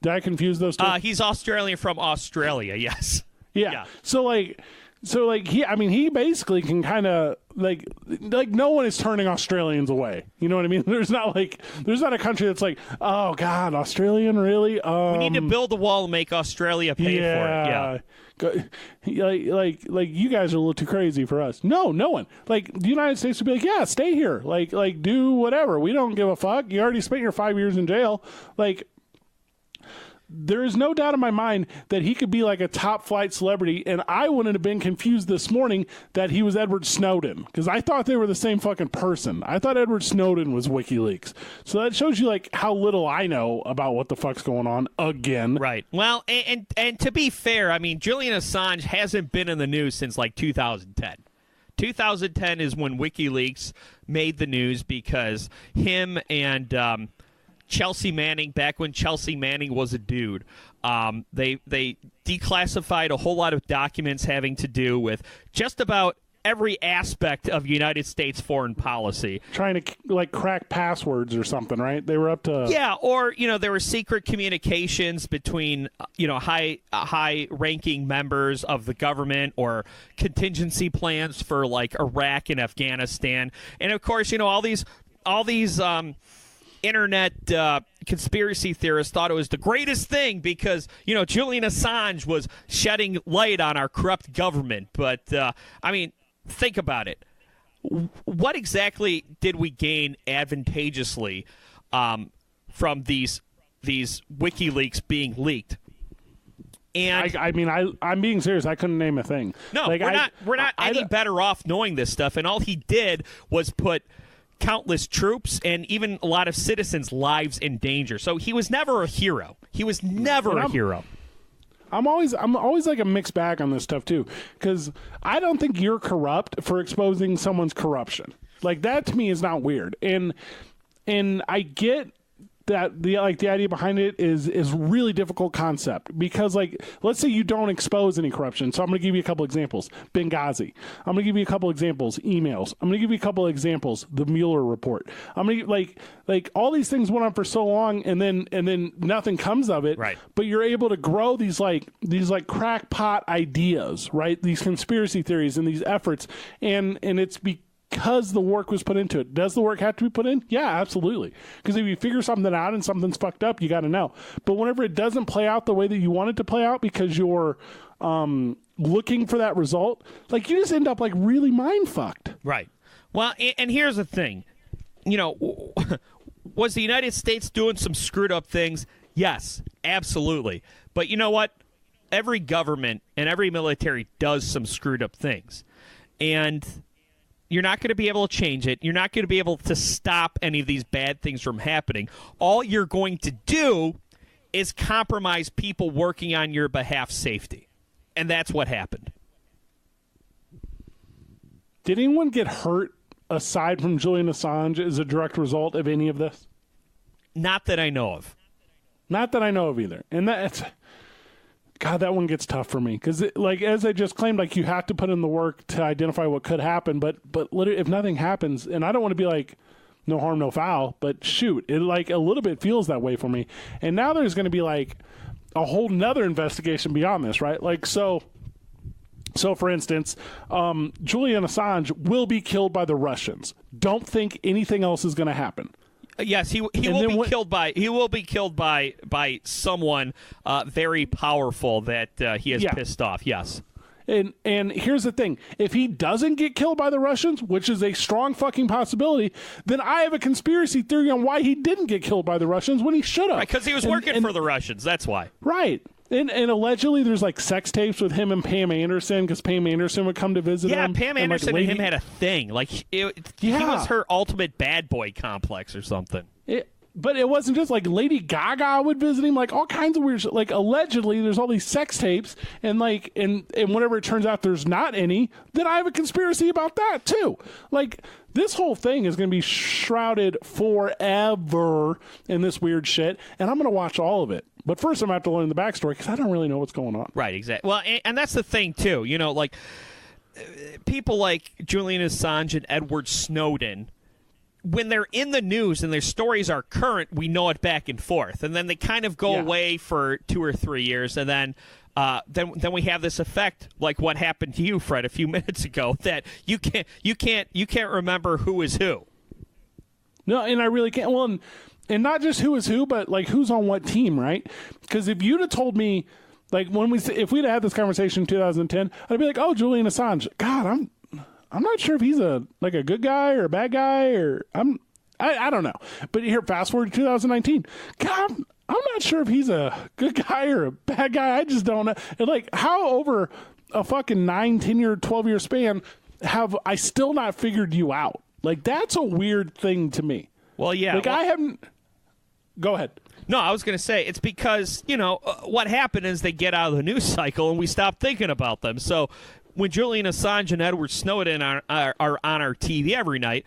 Did I confuse those two? He's Australian from Australia, yes. Yeah. So he basically can kind of like no one is turning Australians away. You know what I mean? There's not a country that's like, oh God, Australian, really? We need to build a wall and make Australia pay for it. Yeah. Like you guys are a little too crazy for us. No one. Like the United States would be like, yeah, stay here. Like do whatever. We don't give a fuck. You already spent your 5 years in jail. Like. There is no doubt in my mind that he could be like a top flight celebrity, and I wouldn't have been confused this morning that he was Edward Snowden, because I thought they were the same fucking person. I thought Edward Snowden was WikiLeaks. So that shows you like how little I know about what the fuck's going on again. Right. Well, and to be fair, I mean, Julian Assange hasn't been in the news since like 2010. 2010 is when WikiLeaks made the news because him and Chelsea Manning, back when Chelsea Manning was a dude, they declassified a whole lot of documents having to do with just about every aspect of United States foreign policy. Trying to like crack passwords or something, right? They were up to or there were secret communications between high ranking members of the government or contingency plans for like Iraq and Afghanistan, and of course all these internet conspiracy theorists thought it was the greatest thing because, Julian Assange was shedding light on our corrupt government. But, think about it. What exactly did we gain advantageously from these WikiLeaks being leaked? And I'm being serious. I couldn't name a thing. No, we're not any better off knowing this stuff. And all he did was put countless troops and even a lot of citizens' lives in danger. So he was never a hero. A hero. I'm always like a mixed bag on this stuff too, because I don't think you're corrupt for exposing someone's corruption. Like that to me is not weird, and I get that the idea behind it is really difficult concept because let's say you don't expose any corruption. So I'm going to give you a couple examples. Benghazi. I'm going to give you a couple examples. Emails. I'm going to give you a couple examples. The Mueller report. I'm going to like all these things went on for so long and then nothing comes of it. Right. But you're able to grow these crackpot ideas, right? These conspiracy theories and these efforts, and it's because the work was put into it. Does the work have to be put in? Yeah, absolutely. Because if you figure something out and something's fucked up, you got to know. But whenever it doesn't play out the way that you want it to play out because you're looking for that result, you just end up really mind fucked. Right. Well, and here's the thing. Was the United States doing some screwed up things? Yes, absolutely. But you know what? Every government and every military does some screwed up things. And you're not going to be able to change it. You're not going to be able to stop any of these bad things from happening. All you're going to do is compromise people working on your behalf's safety. And that's what happened. Did anyone get hurt aside from Julian Assange as a direct result of any of this? Not that I know of. Not that I know of either. And that's, God, that one gets tough for me because, like, as I just claimed, like, you have to put in the work to identify what could happen. But literally, if nothing happens, and I don't want to be like, no harm, no foul, but shoot, it like a little bit feels that way for me. And now there's going to be like a whole nother investigation beyond this, right? Like, so for instance, Julian Assange will be killed by the Russians. Don't think anything else is going to happen. Yes, he will be killed by someone very powerful that he has pissed off. Yes. And here's the thing. If he doesn't get killed by the Russians, which is a strong fucking possibility, then I have a conspiracy theory on why he didn't get killed by the Russians when he should have. Right, because he was working for the Russians. That's why. Right. And allegedly there's like sex tapes with him and Pam Anderson because Pam Anderson would come to visit him. Yeah, Pam Anderson and him had a thing. Like, he was her ultimate bad boy complex or something. But it wasn't just like Lady Gaga would visit him, like all kinds of weird shit. Like allegedly there's all these sex tapes and like and whenever it turns out there's not any, then I have a conspiracy about that too. Like this whole thing is going to be shrouded forever in this weird shit, and I'm going to watch all of it. But first I'm going to have to learn the backstory because I don't really know what's going on. Right, exactly. Well, and that's the thing too. You know, like people like Julian Assange and Edward Snowden, when they're in the news and their stories are current, we know it back and forth, and then they kind of go away for 2 or 3 years, and then we have this effect like what happened to you, Fred, a few minutes ago, that you can't remember who is who. No, and I really can't. Well, and not just who is who, but like who's on what team, right? Because if you'd have told me, like if we'd had this conversation in 2010, I'd be like, oh, Julian Assange. God, I'm not sure if he's a good guy or a bad guy, or I don't know. But here, fast forward to 2019. God, I'm not sure if he's a good guy or a bad guy. I just don't know. And like, how over a fucking 9, 10-year, 12-year span have I still not figured you out? Like, that's a weird thing to me. Well, yeah. Like, I haven't. Go ahead. No, I was going to say it's because, what happened is they get out of the news cycle and we stop thinking about them. So when Julian Assange and Edward Snowden are on our TV every night,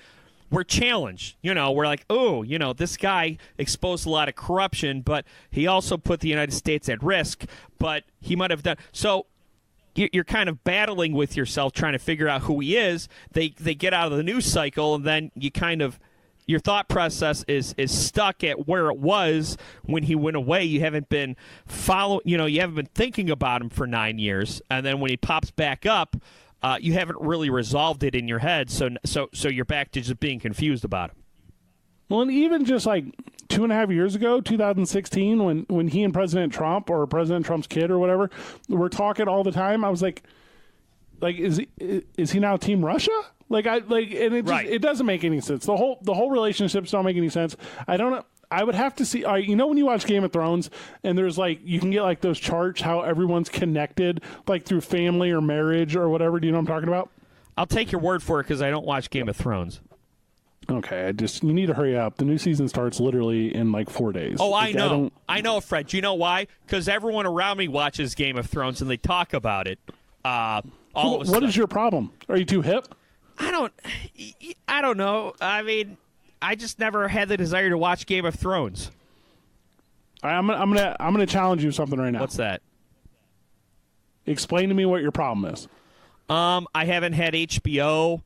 we're challenged. We're like, oh, this guy exposed a lot of corruption, but he also put the United States at risk, but he might have done. So you're kind of battling with yourself trying to figure out who he is. They get out of the news cycle, and then you kind of, your thought process is stuck at where it was when he went away. You haven't been you haven't been thinking about him for 9 years, and then when he pops back up, you haven't really resolved it in your head. So you're back to just being confused about him. Well, and even just like 2.5 years ago, 2016, when he and President Trump or President Trump's kid or whatever were talking all the time, I was like, is he now Team Russia? It doesn't make any sense. The whole relationships don't make any sense. I don't know. I would have to see. When you watch Game of Thrones and there's like you can get like those charts how everyone's connected like through family or marriage or whatever. Do you know what I'm talking about? I'll take your word for it because I don't watch Game of Thrones. Okay, you need to hurry up. The new season starts literally in like 4 days. Oh, I know. I know, Fred. Do you know why? Because everyone around me watches Game of Thrones and they talk about it. What is your problem? Are you too hip? I don't know. I mean, I just never had the desire to watch Game of Thrones. All right, I'm gonna challenge you with something right now. What's that? Explain to me what your problem is. I haven't had HBO.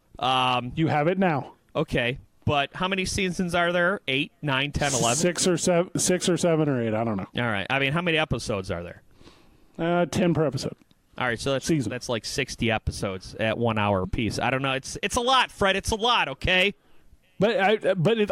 You have it now. Okay, but how many seasons are there? 8, 9, 10, 11? 6 or 7 or 8. I don't know. All right. I mean, how many episodes are there? 10 per episode. All right, so that's like 60 episodes at 1 hour apiece. I don't know. It's a lot, Fred. It's a lot. Okay. But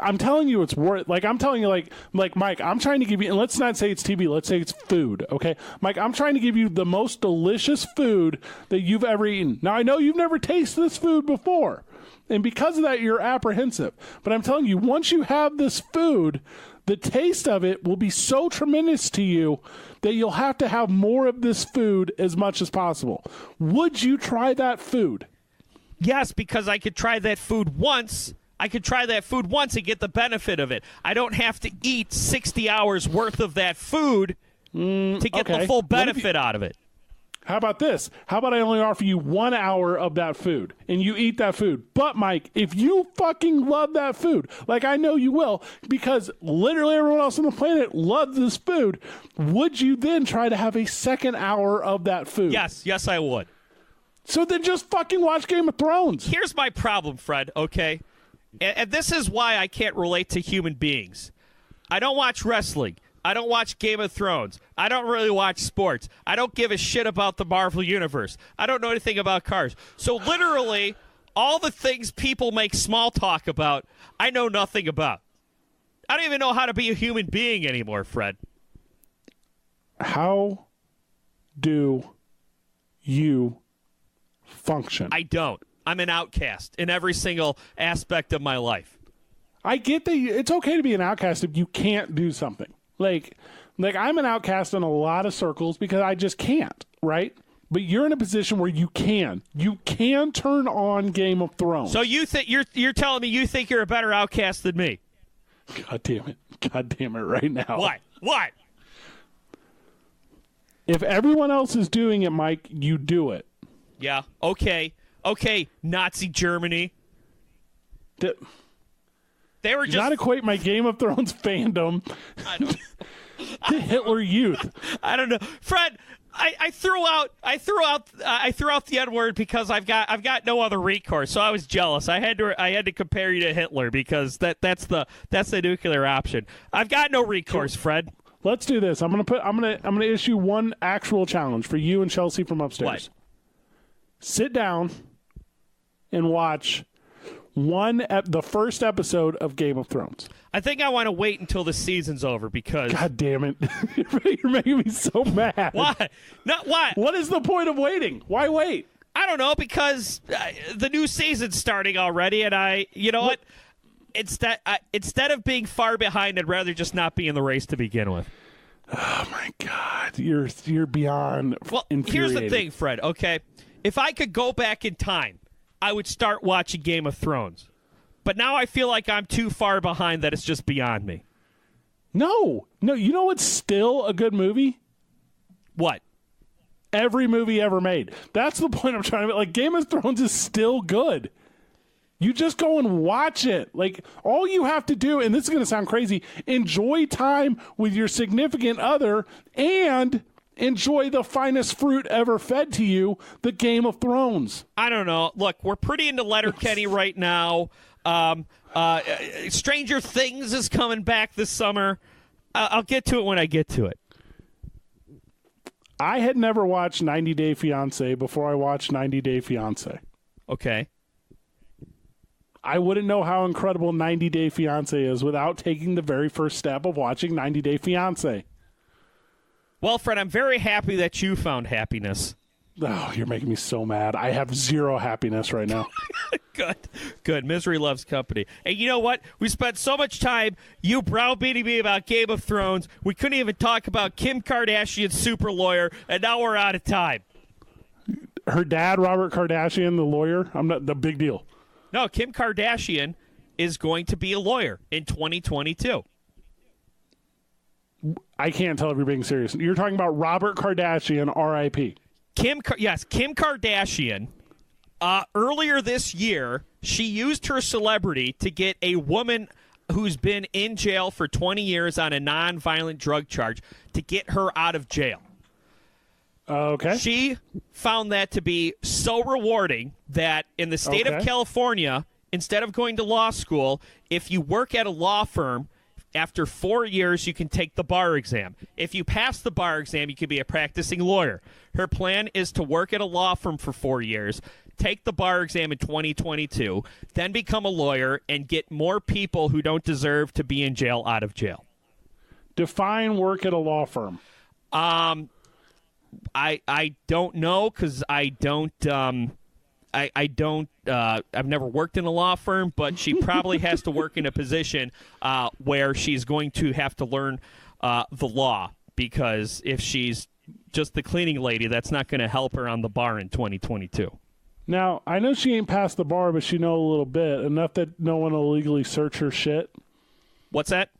I'm telling you, it's worth. Like I'm telling you, like Mike, I'm trying to give you. And let's not say it's TV. Let's say it's food. Okay, Mike, I'm trying to give you the most delicious food that you've ever eaten. Now I know you've never tasted this food before, and because of that, you're apprehensive. But I'm telling you, once you have this food, the taste of it will be so tremendous to you that you'll have to have more of this food as much as possible. Would you try that food? Yes, because I could try that food once. I could try that food once and get the benefit of it. I don't have to eat 60 hours worth of that food to get the full benefit out of it. How about this? How about I only offer you 1 hour of that food and you eat that food? But, Mike, if you fucking love that food, like I know you will, because literally everyone else on the planet loves this food, would you then try to have a second hour of that food? Yes, I would. So then just fucking watch Game of Thrones. Here's my problem, Fred, okay? And this is why I can't relate to human beings. I don't watch wrestling. I don't watch Game of Thrones. I don't really watch sports. I don't give a shit about the Marvel Universe. I don't know anything about cars. So literally, all the things people make small talk about, I know nothing about. I don't even know how to be a human being anymore, Fred. How do you function? I don't. I'm an outcast in every single aspect of my life. I get that it's okay to be an outcast if you can't do something. Like I'm an outcast in a lot of circles because I just can't, right? But you're in a position where you can turn on Game of Thrones. So you think you're telling me you think you're a better outcast than me? God damn it right now. What? If everyone else is doing it, Mike, you do it. Yeah. Okay, Nazi Germany. They were just not equate my Game of Thrones fandom to Hitler Youth. I don't know, Fred. I threw out the N-word because I've got no other recourse. So I was jealous. I had to compare you to Hitler because that's the nuclear option. I've got no recourse, Fred. Let's do this. I'm gonna issue one actual challenge for you and Chelsea from upstairs. What? Sit down and watch the first episode of Game of Thrones. I think I want to wait until the season's over because... God damn it. You're making me so mad. Why? Not why? What is the point of waiting? Why wait? I don't know, because the new season's starting already, and you know what? Instead of being far behind, I'd rather just not be in the race to begin with. Oh, my God. You're beyond infuriating. Here's the thing, Fred, okay? If I could go back in time, I would start watching Game of Thrones. But now I feel like I'm too far behind that it's just beyond me. No. You know what's still a good movie? What? Every movie ever made. That's the point I'm trying to make. Like, Game of Thrones is still good. You just go and watch it. Like, all you have to do, and this is going to sound crazy, enjoy time with your significant other and enjoy the finest fruit ever fed to you, the Game of Thrones. I don't know. Look, we're pretty into Letterkenny right now. Stranger Things is coming back this summer. I'll get to it when I get to it. I had never watched 90 Day Fiancé before I watched 90 Day Fiancé. Okay. I wouldn't know how incredible 90 Day Fiancé is without taking the very first step of watching 90 Day Fiancé. Well, Fred, I'm very happy that you found happiness. Oh, you're making me so mad. I have zero happiness right now. Good. Misery loves company. And you know what? We spent so much time you browbeating me about Game of Thrones. We couldn't even talk about Kim Kardashian's super lawyer, and now we're out of time. Her dad, Robert Kardashian, the lawyer, the big deal. No, Kim Kardashian is going to be a lawyer in 2022. I can't tell if you're being serious. You're talking about Robert Kardashian, R.I.P. Kim Kardashian. Earlier this year, she used her celebrity to get a woman who's been in jail for 20 years on a non-violent drug charge to get her out of jail. Okay. She found that to be so rewarding that in the state of California, instead of going to law school, if you work at a law firm, after 4 years, you can take the bar exam. If you pass the bar exam, you can be a practicing lawyer. Her plan is to work at a law firm for 4 years, take the bar exam in 2022, then become a lawyer and get more people who don't deserve to be in jail out of jail. Define work at a law firm. I don't know because I don't. I've never worked in a law firm, but she probably has to work in a position where she's going to have to learn the law, because if she's just the cleaning lady, that's not going to help her on the bar in 2022. Now, I know she ain't passed the bar, but she know a little bit, enough that no one will illegally search her shit. What's that?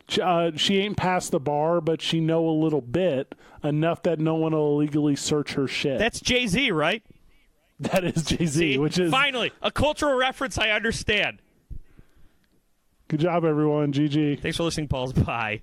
She ain't past the bar, but she know a little bit, enough that no one will illegally search her shit. That's Jay-Z, right? That is Jay-Z, See? which is... Finally, a cultural reference I understand. Good job, everyone. GG. Thanks for listening, Pauls. Bye.